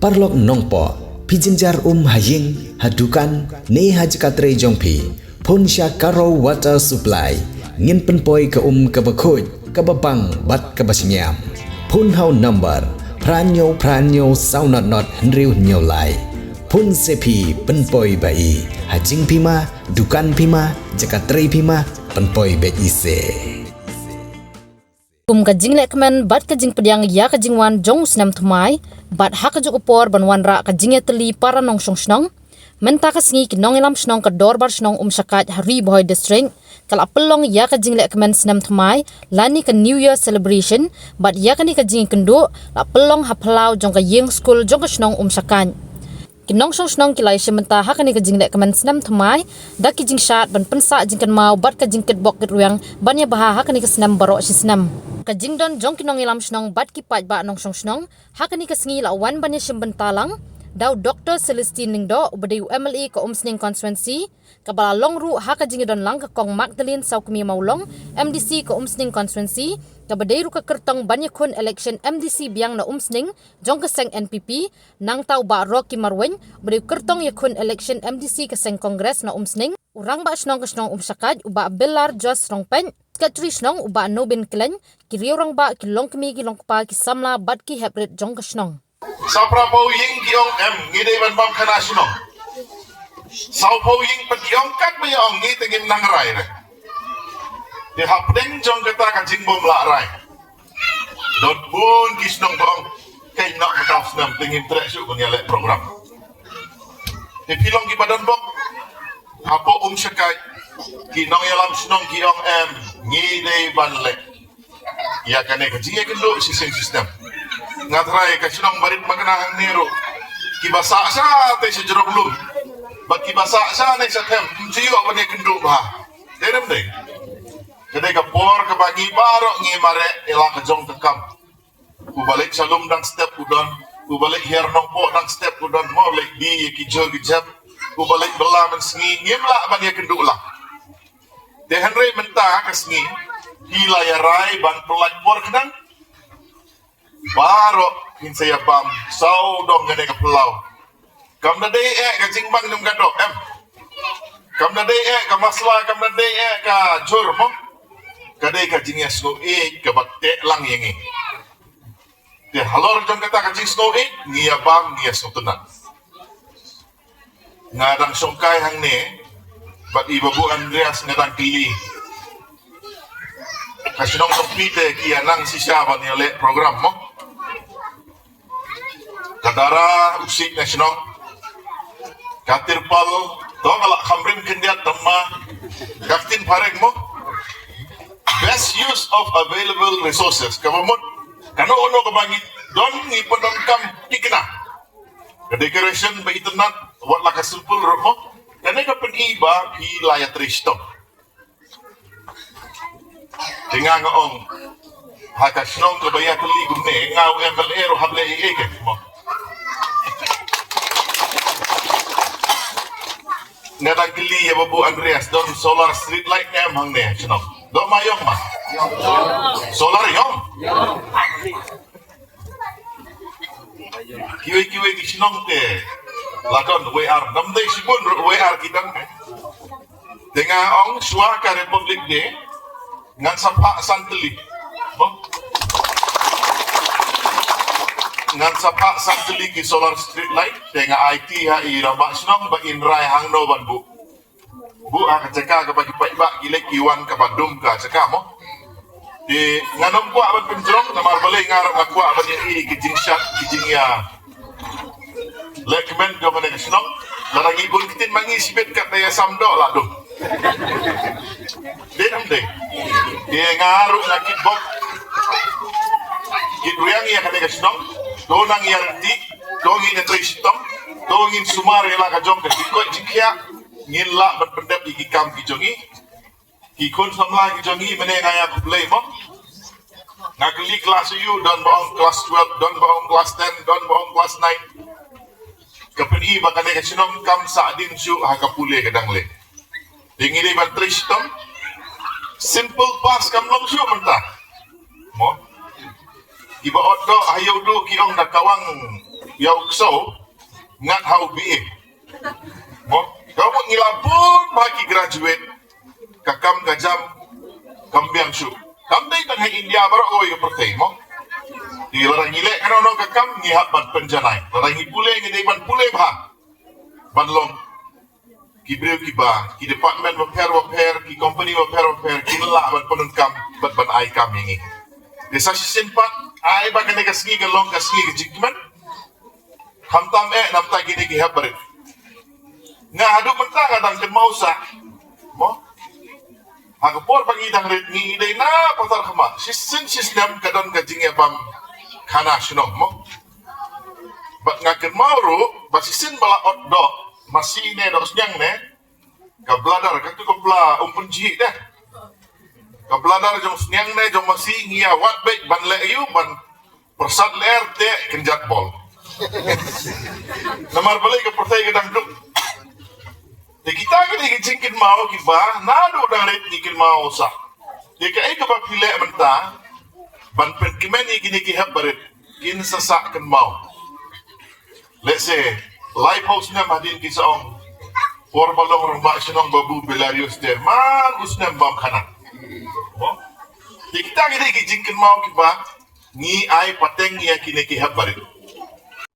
parlok nongpo pijinjar haying hadukan ne hajkatre jongpi pon sya karo water supply ngin penpoi ke kebakhoj kababang bat kabasnyam pun hau number pranyo saunat not henriu nyolai pun sepi penpoi bai hajing pima dukan pima jakatre pima penpoi be ise kajing lekmen bat kajing pediang ya kajing wan jong senam tumai bat hak kajing upor ban wan ra kajing ya teli para nong snong menta kasingi ki nong ilam snong ka dor bar snong sakat hari boy district kala pelong ya kajing lekmen senam tumai lani ka new year celebration bat ya kani kajing kendo la pelong haplau jong ka yeng school jong ka snong sakan kinong snong kilai sementa hak kani kajing lekmen senam tumai da kijing shat ban pensa jingkan mau bat kajing ketbok ketruang ban ya baha hak kani ka senam barok si senam kajing don jong kinong ilam snong bat ki pat ba nong snong hakani kasingi la wan ban yashim bentalang daw Dr. Celestine Ningdo ubadi UMLE ko umsning constituency kabala longru hakajing don lang ka kong Magdalene Saukmi Maulong MDC ko umsning constituency kabadai ru ka kertong banyakun election MDC biang na umsning jong kaseng NPP nang taw ba Rocky Marwen ubadi kertong yakun election MDC kaseng kongres na umsning urang ba snong kasnong umsakad uba Belar Jos Rongpen Katri snong uba Nobin Klen kiriorang ba kilong kami kilong pa kisamla bat ki hebret jong kasnong sa prapo ying giong ngide ban bam kana snong sa po ying pa giong kat ba yong ngite ngin nang rai re de hapdeng jong kata kan jing bom la rai dot bun ki snong bong kay nak ka snam tingin trek su ngale program de pilong ki badan bok apo syakai kinong yalam snong giong ngide ban le ya kane ka jinge kendo sistem ngatrai ka snong barit magnahang nero kibasa sa te si jerok lu bak kibasa sa ne sa tem jiyo ba ne kendo ba derem deng kade ka por ka bagi baro ngi mare ela ka jong tekam ku balik salum dang step udon ku balik her nong po dang step udon mo lek di ki jog jam ku balik bela men sngi ngimla ban ye kendo la de henry menta kasngi hila ya rai ban pelak por kedang baro hinsaya bam sau dong gane ka pulau kam na dei ka jingbang num gado kam na dei ka masla kam na dei ka jur mo kadai ka jingya sno ka bakte lang yengi de halor jong kata ka jing sno ngia bam ngia sno tunan ngadang songkai hang ne bat ibu Andreas ngadang kili kasinong kompite kia nang sisya ban yale program mo kadara usik nasional katir pal dong ala khamrim kendiat tema kaktin pareng mo best use of available resources kamamot kano ono kabangi don ipodon kam tikna the decoration ba internet wat la kasumpul mo kane ka peniba pi layat risto tinga ngong hakasnong ko baya kali gumne ngau MLA ro hable ike mo ngadang kili ya babu Andreas don solar street light em hang ne chno do mayong ma solar yong kiwe kisnong te ladon WR namde sibun WR kitang tinga ong suwa ka republic de ngan sapa santeli ngan sapa santeli ki solar street light tenga IT ha irama snong ba inrai hang no ban bu aka ceka ka bagi ba gile kiwan ka badum ka ceka mo di nganom kwa ban penjrong na marbale ngarap akwa ban ye kijing shat kijing ya lekmen do ban snong larang ibun kitin mangi sibet ka taya samdo la dum denam deng dia ngaruh nakit bok kiduyang ya kane kasnong donang yarti dongin tristom dongin sumare la ka jong ka ko jikya ngin la berpendap iki kam ki jongi ki kon samla ki jongi mene ngaya ku play mo ngakli kelas you don baong kelas 12 don baong kelas 10 don baong kelas 9 kapeni bakane kasnong kam sa din su ha kapule kadang le dingili ban tristom simple pass kam long syo mentah mo iba otdo ayo do kiong nakawang yaw so ngat hau bi mo kamu ngilapun bagi graduate kakam kajam kambiang su kamdai tang hai India baru oi ke pertai mo di larang ngile kan ono kakam ngihap ban penjanai larang ngipule ngidai ban pule bah ban long kibreu kiba ki department repair ki company repair ki la ban penunkam ban ai kam ini desa simpat ai ba kene kasgi ke long kasgi ke jikman hamtam nam ta gini ki habar nga adu mentang adang ken mausa mo aku por bagi dang red ni dei na pasar khama sistem kadon kajing ya bam kana shnok mo bat nga ken mauru basisin bala oddo masih ne dos nyang ne ka bladar ka tu ko bla penji dah ka bladar jong nyang ne jong masih ngia wat baik ban le yu ban persat ler te kenjat bol namar balik ke pertai gedang duk de kita ke jingkin mau ki ba nado dang ret nikin mau sa de ka ai ka ba pile benta ban pen kimeni gini ki habaret kin sasak kan mau let's say live house na madin ki saong por balong rumah sinong babu belarius der man usnem bam khana mo de kita ke jingkin mau ki ba ni ai pateng ya kini ki habaret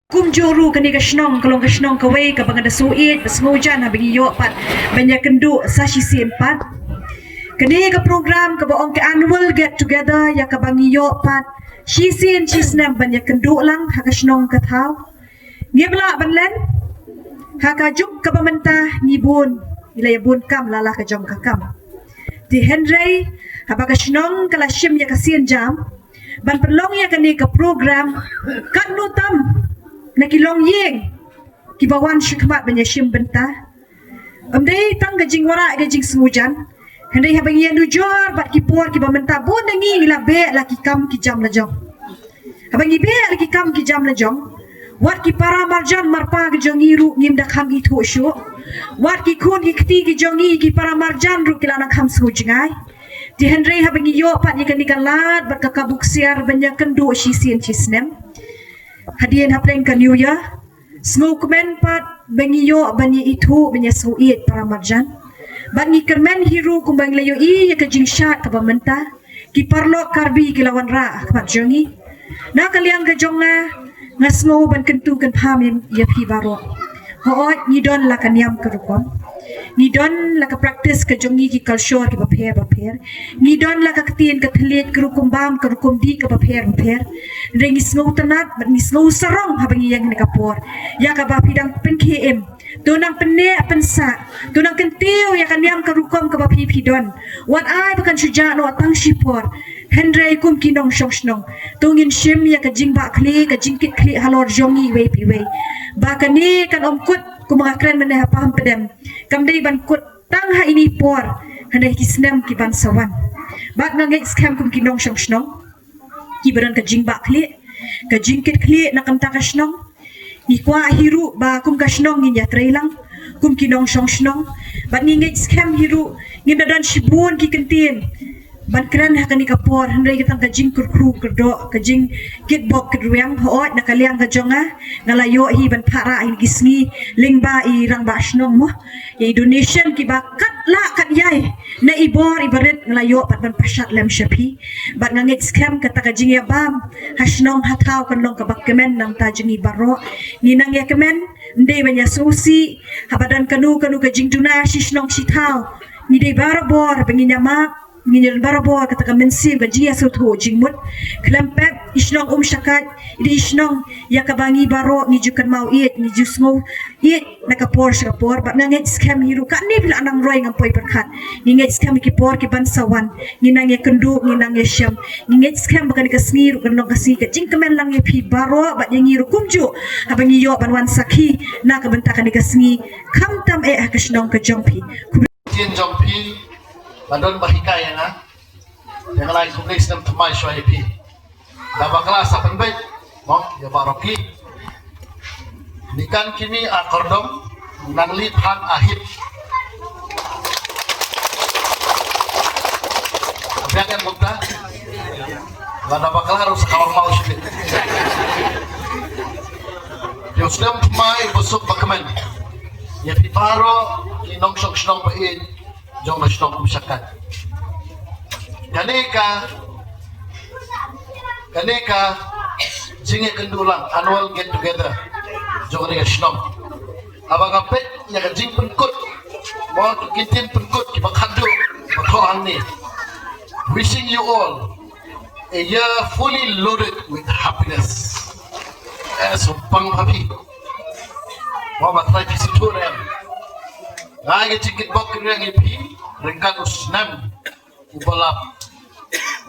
kum joru kani ka shnong kalong ka shnong kawai ka bangada suit pas ngojan habing yo pat banyak kendu sa sisi 4 kani ka program ka baong ka annual get together ya ka bangi yo pat sisi chisnam banyak kendu lang ha ka shnong ka thau ngibla banlen ha ka juk ka bamanta ngibun ila yabun kam lala ka jom ka kam di henry ha ba ka shnong kala shim ya ka sien jam ban perlong ya kani ka program kan nutam nakilong yeng kibawan shikmat banyashim benta amdei tang gajing wara gajing semujan hendai habang yen dujor bat kipor kibamenta bon dangi ila be la kikam kijam la jong habang ibe la kikam kijam la jong wat ki para marjan marpa ke jongiru ngim dak ham itu shu wat ki kun ki kti ki jongi ki para marjan ru kilana kham sujngai di hendai habang yo pat ni kan lat bat kakabuk siar banyak kendu sisien cisnem hadian hapleng ka New Year snow komen pat bengiyo bani itu banya suit para marjan bani kermen hiru kumbang layo I ka jingshat ka bamenta ki parlo karbi ki lawan ra ka jongi na kaliang ka jonga nga snow ban kentu kan pamim ya pi baro hoot ni don la kanyam ka rukom ni don la ka practice ka jongi ki culture ki baper ni don la ka ktien ka thlet ka rukom bam ka rukom di ka baper rengi snow tanat ni snow sarong habang yang ni kapor ya ka ba pidang pen km tunang penne pensa tunang kenteo ya kanyam ka rukom ka bapi pidon wat ai bukan sujano atang shipor Hendrai kum kinong shongshnong tungin shim ya ka jingba kli ka jingkit kli halor jongi we pi we ba kani kan omkut kumakren meneh paham pedem kamdei ban kut tang ha ini por handai kisnem ki ban sawan bak ngangai scam kum kinong shongshnong ki beran ka jingba kli ka jingkit kli na kam ta ka shnong ni kwa hiru ba kum ka shnong ni ya trailang kum kinong shongshnong ba ni ngai scam hiru ni dadan shibun ki kentin ban kran ha kani kapor handai kitang kajing kurkru kerdo kajing kitbok kedruang hoot nakaliang ka jonga ngalayo hi ban para hi gisngi lingba I rang ba shnong mo I donation ki ba kat la kat yai na ibor ibaret ngalayo pat ban pasat lem shapi bat ngangit scam kata kajing ya bam hasnong hatau kanong kabak kemen nang tajingi baro ni nang ya kemen ndai banya susi habadan kanu kajing tuna shishnong sitau ni dei barabor penginyama nginyer barabo kata ka mensim ka jia so tho jingmut klempet isnong syakat di isnong ya kabangi baro ni jukan mau it ni jusmo it nakapor syapor bat nangit scam hiru ka ni bila anang roy ngampoi perkat ningit scam ki por ki bansawan ninang ya kendu ninang ya syam ningit scam bakan ka sniru kan kasi ka jingkemen lang ya pi baro bat yang ngiru kumju abangi yo banwan sakhi na ka bentakan ka sngi kamtam ka snong ka jongpi Jin jongpi Bandon bahikai yang lain kumplis dan temai syai pi. Dapat kelas apa baik? Mau ya baroki. Nikan kini akordom nanglit hang ahit. Biarkan muda. Gak dapat kelas harus kalau mau sedikit. Muslim mai busuk bakaman. Ya piparo inong song pain jong song kumsakat. Kaneka jinge kendulang annual get together jong ni song. Abang apet ya jing penkut mau kitin penkut kibakadu bakoang ni. Wishing you all a year fully loaded with happiness. Sumpang happy. Mau matrai visitor em. Ngai cikit bok kering ipi ringkan usnam ubalap.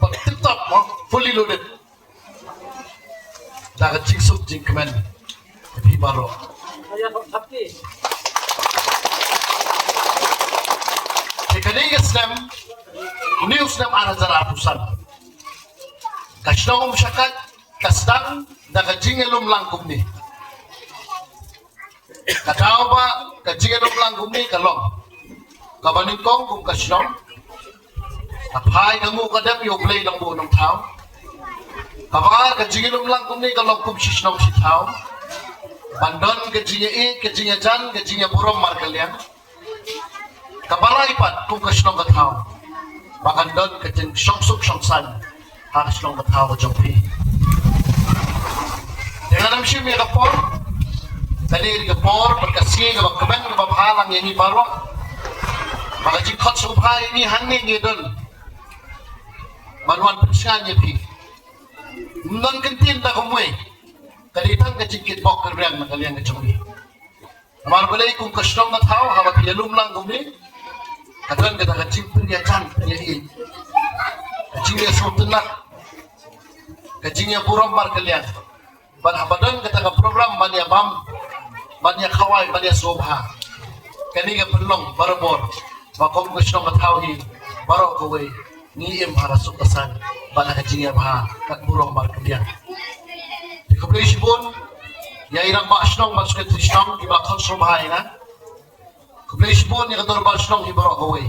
Patitap fully loaded. Dah cik sup jing kemen ipi baru. Kekadeng usnam ini usnam ana zara pusan. Kasdong syakat kasdang daga jingelum langkum ni. Kataw ba kajingelum langkum ni kalong. Kabaningkong kung kasdong. Kapay kamu kadam yo play lang buo ng tao. Kapag kajingelum langkum ni kalong kum sisnong si tao. Bandon kajinya jan, kajinya burom markalian. Kabaraipat kung kasdong katao. Bakandon kajing syongsuk syongsan. Harus long ketawa jompi. Dengan namsi mi kapor, tadi kapor berkasih kapag kemen kapag halang yang ibarok, maka jikot subhay ini hangin ngidol, manuan pensian pi. Non kentin tak kumui, kaditang kajikit bok kerjang nakalian kecumi. Amar balai kung kasdong ketawa kapag yalum lang kumui, kadang kita kajik penyajan penyahin. Kajingnya sultanat, kajingnya buram markalian. Badan kata ke program mania bam, mania kawai, mania sobha. Kaniga pelong barabor, makom kusno mathawi, baro kawai, ni im harasuk kesan, bana kajingnya bah, kat buram markalian. Di kublai sibun, ya irang basnong masuk ke trisnong di bakal sobha ina. Kublai sibun ya kator basnong di baro kawai.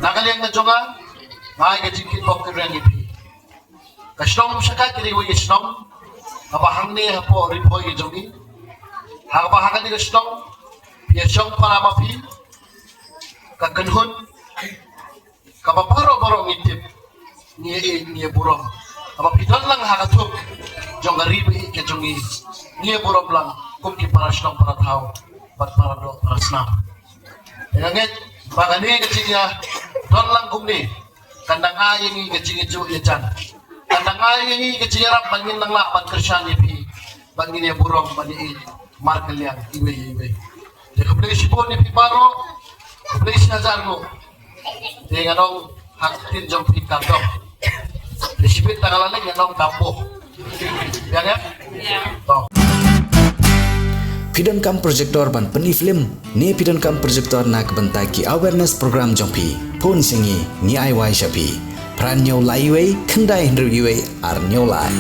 Nakaliang na jonga. Ngai kajingkit bok kerang ipi. Kasnong syakat kiri woi kasnong. Abahang ni hapo ripoy jongi. Habahangan ni kasnong. Piasyong palama pi. Kakenhun. Kapaparo ngitip. Niya burong. Kapapidon lang hakatuk. Jong garibi ke jongi. Niya burong lang. Kung ki para kasnong para tao. Pat para do para snam. Ngangit. Baka ni kajingnya. Don lang kung ni. Kandang ayin ni kajing itu ya jan. Kandang ayin ni kajing Arab bangin lang lapan kersan ni pi. Bangin ya burong bani markelian iwe. Dia kebelah sipon ni pi baro. Kebelah sinazar mo. Dia nganong haktin jom pi kandong. Dia sipit tangalan lagi nganong tampo. Ya kan? Toh. Pidon kam projector ban peni film ni pidon kam projector nak bentaki awareness program jompi pun singi ni ai wai shapi pran nyau lai wei kendai hendru iwe ar nyau lai